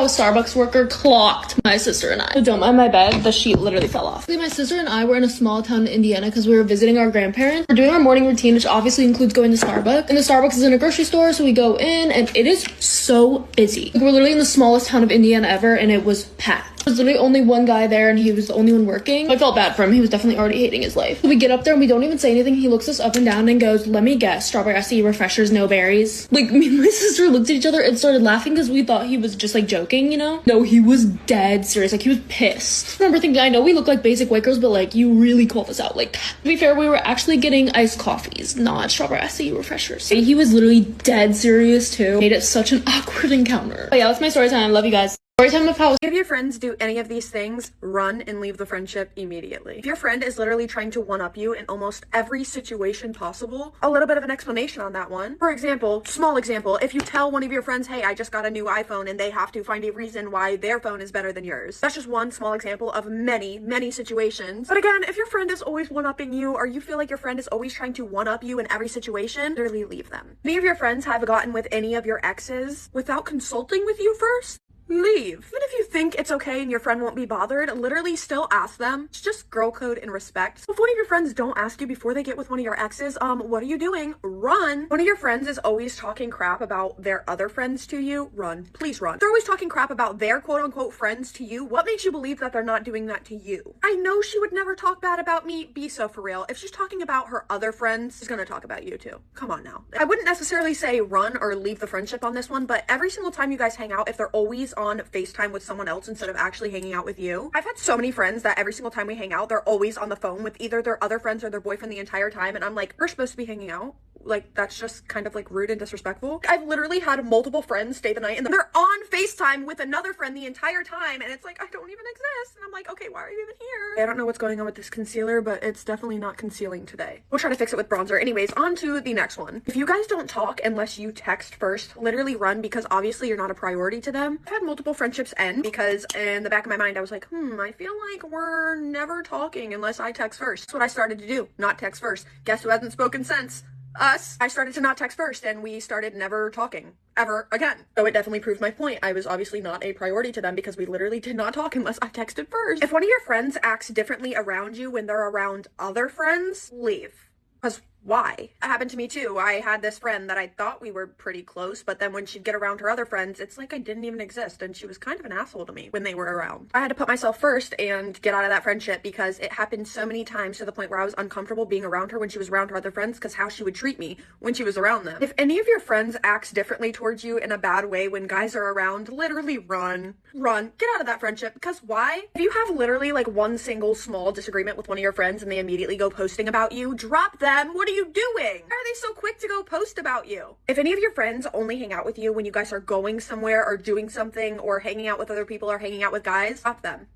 Starbucks worker clocked my sister and I. So don't mind my bed, the sheet literally fell off. My sister and I were in a small town in Indiana because we were visiting our grandparents. We're doing our morning routine, which obviously includes going to Starbucks. And the Starbucks is in a grocery store, so we go in and it is so busy. We're literally in the smallest town of Indiana ever and it was packed. There was literally only one guy there and he was the only one working. I felt bad for him. He was definitely already hating his life. So we get up there and we don't even say anything. He looks us up and down and goes, "Let me guess, strawberry icy refreshers, no berries." Like, me and my sister looked at each other and started laughing because we thought he was just like joking, you know? No, he was dead serious. Like, he was pissed. I remember thinking, I know we look like basic white girls, but like, you really called us out like that. To be fair, we were actually getting iced coffees, not strawberry icy refreshers. He was literally dead serious too. Made it such an awkward encounter. But yeah, that's my story time. Love you guys. Story time of how if your friends do any of these things, run and leave the friendship immediately. If your friend is literally trying to one-up you in almost every situation possible, a little bit of an explanation on that one. For example, small example, if you tell one of your friends, "Hey, I just got a new iPhone," and they have to find a reason why their phone is better than yours. That's just one small example of many, many situations. But again, if your friend is always one-upping you, or you feel like your friend is always trying to one-up you in every situation, literally leave them. If any of your friends have gotten with any of your exes without consulting with you first, leave. Even if you think it's okay and your friend won't be bothered, literally still ask them. It's just girl code and respect. If one of your friends don't ask you before they get with one of your exes, what are you doing? Run. One of your friends is always talking crap about their other friends to you, run. Please run. If they're always talking crap about their quote unquote friends to you, what makes you believe that they're not doing that to you? I know she would never talk bad about me. Be so for real. If she's talking about her other friends, she's gonna talk about you too. Come on now. I wouldn't necessarily say run or leave the friendship on this one, but every single time you guys hang out, if they're always on FaceTime with someone else instead of actually hanging out with you. I've had so many friends that every single time we hang out, they're always on the phone with either their other friends or their boyfriend the entire time. And I'm like, we're supposed to be hanging out. Like, that's just kind of like rude and disrespectful. I've literally had multiple friends stay the night and they're on FaceTime with another friend the entire time. And it's like, I don't even exist. And I'm like, okay, why are you even here? I don't know what's going on with this concealer, but it's definitely not concealing today. We'll try to fix it with bronzer. Anyways, on to the next one. If you guys don't talk unless you text first, literally run, because obviously you're not a priority to them. I've had multiple friendships end because in the back of my mind, I was like, I feel like we're never talking unless I text first. That's what I started to do, not text first. Guess who hasn't spoken since? Us. I started to not text first and we started never talking ever again. So it definitely proved my point. I was obviously not a priority to them because we literally did not talk unless I texted first. If one of your friends acts differently around you when they're around other friends, leave. Because why? It happened to me too. I had this friend that I thought we were pretty close, but then when she'd get around her other friends, it's like I didn't even exist, and she was kind of an asshole to me when they were around. I had to put myself first and get out of that friendship because it happened so many times to the point where I was uncomfortable being around her when she was around her other friends because how she would treat me when she was around them. If any of your friends acts differently towards you in a bad way when guys are around, literally run. Run. Get out of that friendship. Because why? If you have literally like one single small disagreement with one of your friends and they immediately go posting about you, drop them. What are you doing? Why are they so quick to go post about you? If any of your friends only hang out with you when you guys are going somewhere or doing something or hanging out with other people or hanging out with guys, stop them.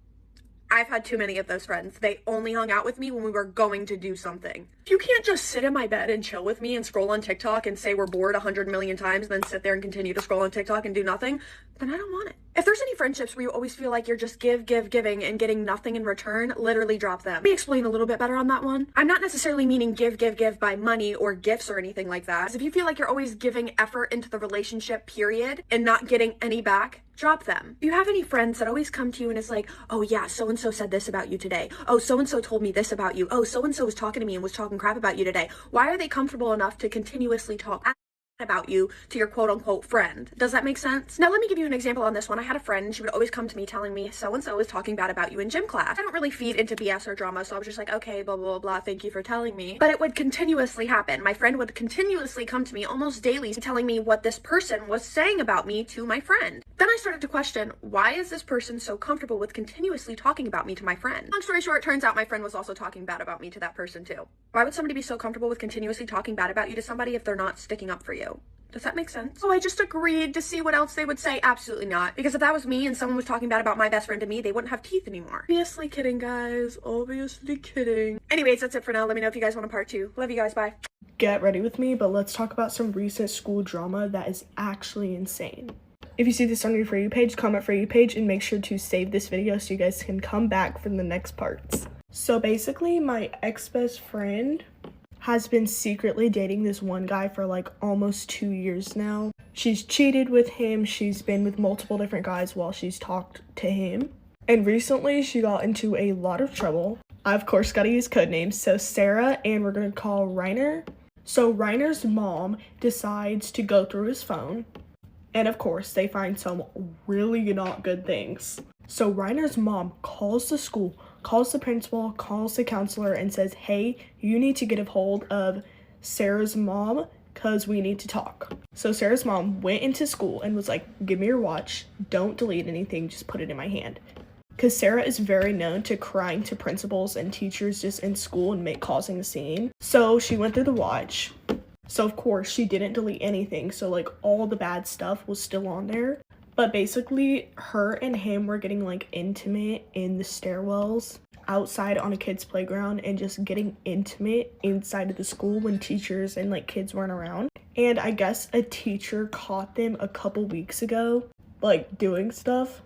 I've had too many of those friends. They only hung out with me when we were going to do something. If you can't just sit in my bed and chill with me and scroll on TikTok and say we're bored 100 million times, then sit there and continue to scroll on TikTok and do nothing, then I don't want it. If there's any friendships where you always feel like you're just giving and getting nothing in return, literally drop them. Let me explain a little bit better on that one. I'm not necessarily meaning give by money or gifts or anything like that. Because if you feel like you're always giving effort into the relationship, period, and not getting any back, drop them. If you have any friends that always come to you and it's like, oh yeah, so-and-so said this about you today. Oh, so-and-so told me this about you. Oh, so-and-so was talking to me and was talking crap about you today. Why are they comfortable enough to continuously talk about you to your quote-unquote friend? Does that make sense? Now let me give you an example on this one. I had a friend, she would always come to me telling me so-and-so is talking bad about you in gym class. I don't really feed into BS or drama, so I was just like, okay, blah, blah, blah, thank you for telling me. But it would continuously happen. My friend would continuously come to me almost daily telling me what this person was saying about me to my friend. Then I started to question, why is this person so comfortable with continuously talking about me to my friend? Long story short, turns out my friend was also talking bad about me to that person too. Why would somebody be so comfortable with continuously talking bad about you to somebody if they're not sticking up for you? Does that make sense? Oh, I just agreed to see what else they would say. Absolutely not. Because if that was me and someone was talking bad about my best friend to me, they wouldn't have teeth anymore. Obviously kidding, guys. Obviously kidding. Anyways, that's it for now. Let me know if you guys want a part 2. Love you guys. Bye. Get ready with me, but let's talk about some recent school drama that is actually insane. If you see this on your For You page, comment For You page, and make sure to save this video so you guys can come back for the next parts. So basically, my ex-best friend has been secretly dating this one guy for like almost 2 years now. She's cheated with him. She's been with multiple different guys while she's talked to him. And recently she got into a lot of trouble. I, of course, gotta use code names. So Sarah, and we're gonna call Reiner. So Reiner's mom decides to go through his phone. And of course, they find some really not good things. So Reiner's mom calls the school, calls the principal, calls the counselor, and says, hey, you need to get a hold of Sarah's mom because we need to talk. So Sarah's mom went into school and was like, give me your watch. Don't delete anything. Just put it in my hand. Because Sarah is very known to crying to principals and teachers just in school and causing a scene. So she went through the watch. So of course she didn't delete anything. So like all the bad stuff was still on there. But basically her and him were getting like intimate in the stairwells outside on a kid's playground and just getting intimate inside of the school when teachers and like kids weren't around. And I guess a teacher caught them a couple weeks ago like doing stuff.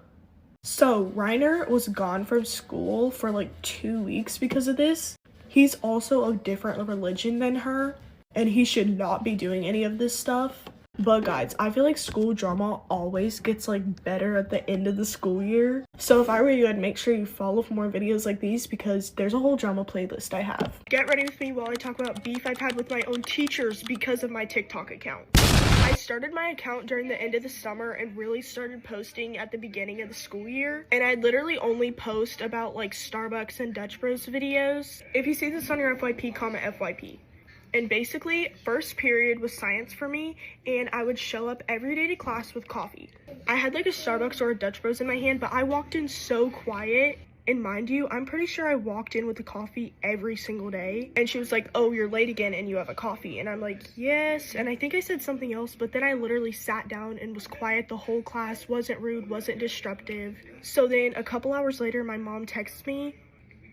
So Reiner was gone from school for like 2 weeks because of this. He's also a different religion than her, and he should not be doing any of this stuff. But guys, I feel like school drama always gets like better at the end of the school year. So if I were you, I'd make sure you follow for more videos like these because there's a whole drama playlist I have. Get ready with me while I talk about beef I've had with my own teachers because of my TikTok account. I started my account during the end of the summer and really started posting at the beginning of the school year. And I literally only post about like Starbucks and Dutch Bros videos. If you see this on your FYP, comment FYP. And basically, first period was science for me, and I would show up every day to class with coffee. I had like a Starbucks or a Dutch Bros in my hand, but I walked in so quiet. And mind you, I'm pretty sure I walked in with a coffee every single day. And she was like, oh, you're late again and you have a coffee. And I'm like, yes. And I think I said something else, but then I literally sat down and was quiet the whole class, wasn't rude, wasn't disruptive. So then a couple hours later, my mom texts me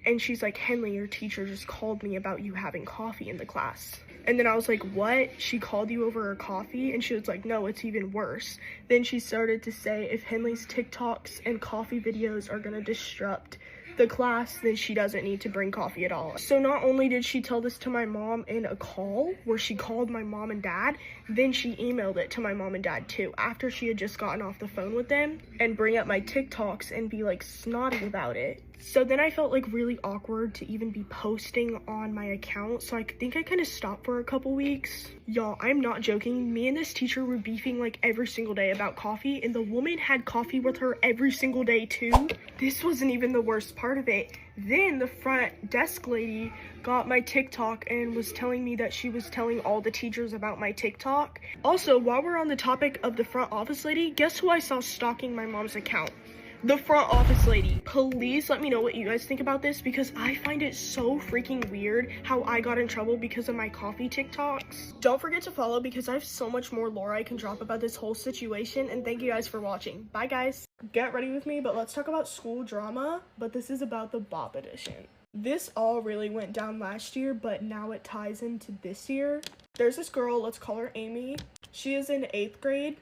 and she's like, Henley, your teacher just called me about you having coffee in the class. And then I was like, what? She called you over her coffee? And she was like, no, it's even worse. Then she started to say if Henley's TikToks and coffee videos are gonna disrupt the class, then she doesn't need to bring coffee at all. So not only did she tell this to my mom in a call where she called my mom and dad, then she emailed it to my mom and dad too after she had just gotten off the phone with them and bring up my TikToks and be like snotty about it. So then I felt like really awkward to even be posting on my account. So I think I kind of stopped for a couple weeks. Y'all, I'm not joking. Me and this teacher were beefing like every single day about coffee, and the woman had coffee with her every single day too. This wasn't even the worst part of it. Then the front desk lady got my TikTok and was telling me that she was telling all the teachers about my TikTok. Also, while we're on the topic of the front office lady, guess who I saw stalking my mom's account? The front office lady. Please let me know what you guys think about this because I find it so freaking weird how I got in trouble because of my coffee TikToks. Don't forget to follow because I have so much more lore I can drop about this whole situation, and thank you guys for watching. Bye guys. Get ready with me, but let's talk about school drama, but this is about the Bop edition. This all really went down last year, but now it ties into this year. There's this girl, let's call her Amy. She is in 8th grade.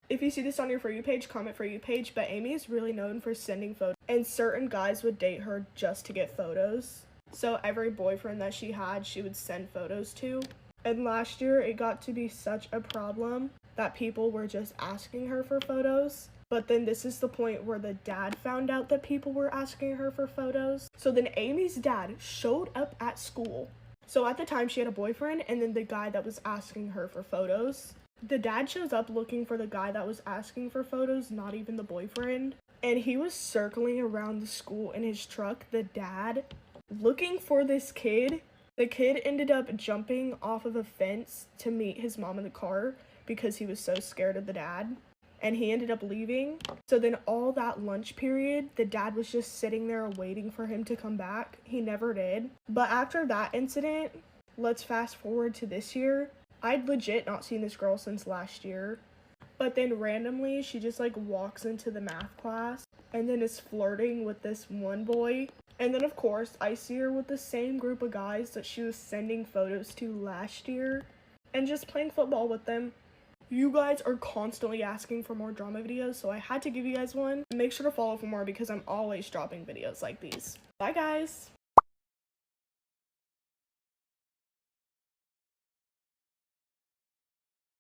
If you see this on your For You page, comment For You page, but Amy is really known for sending photos, and certain guys would date her just to get photos. So every boyfriend that she had, she would send photos to. And last year, it got to be such a problem that people were just asking her for photos. But then this is the point where the dad found out that people were asking her for photos. So then Amy's dad showed up at school. So at the time, she had a boyfriend, and then the guy that was asking her for photos. The dad shows up looking for the guy that was asking for photos, not even the boyfriend. And he was circling around the school in his truck, the dad, looking for this kid. The kid ended up jumping off of a fence to meet his mom in the car because he was so scared of the dad. And he ended up leaving. So then all that lunch period, the dad was just sitting there waiting for him to come back. He never did. But after that incident, let's fast forward to this year. I'd legit not seen this girl since last year, but then randomly she just like walks into the math class and then is flirting with this one boy. And then of course I see her with the same group of guys that she was sending photos to last year and just playing football with them. You guys are constantly asking for more drama videos, so I had to give you guys one. Make sure to follow for more because I'm always dropping videos like these. Bye guys!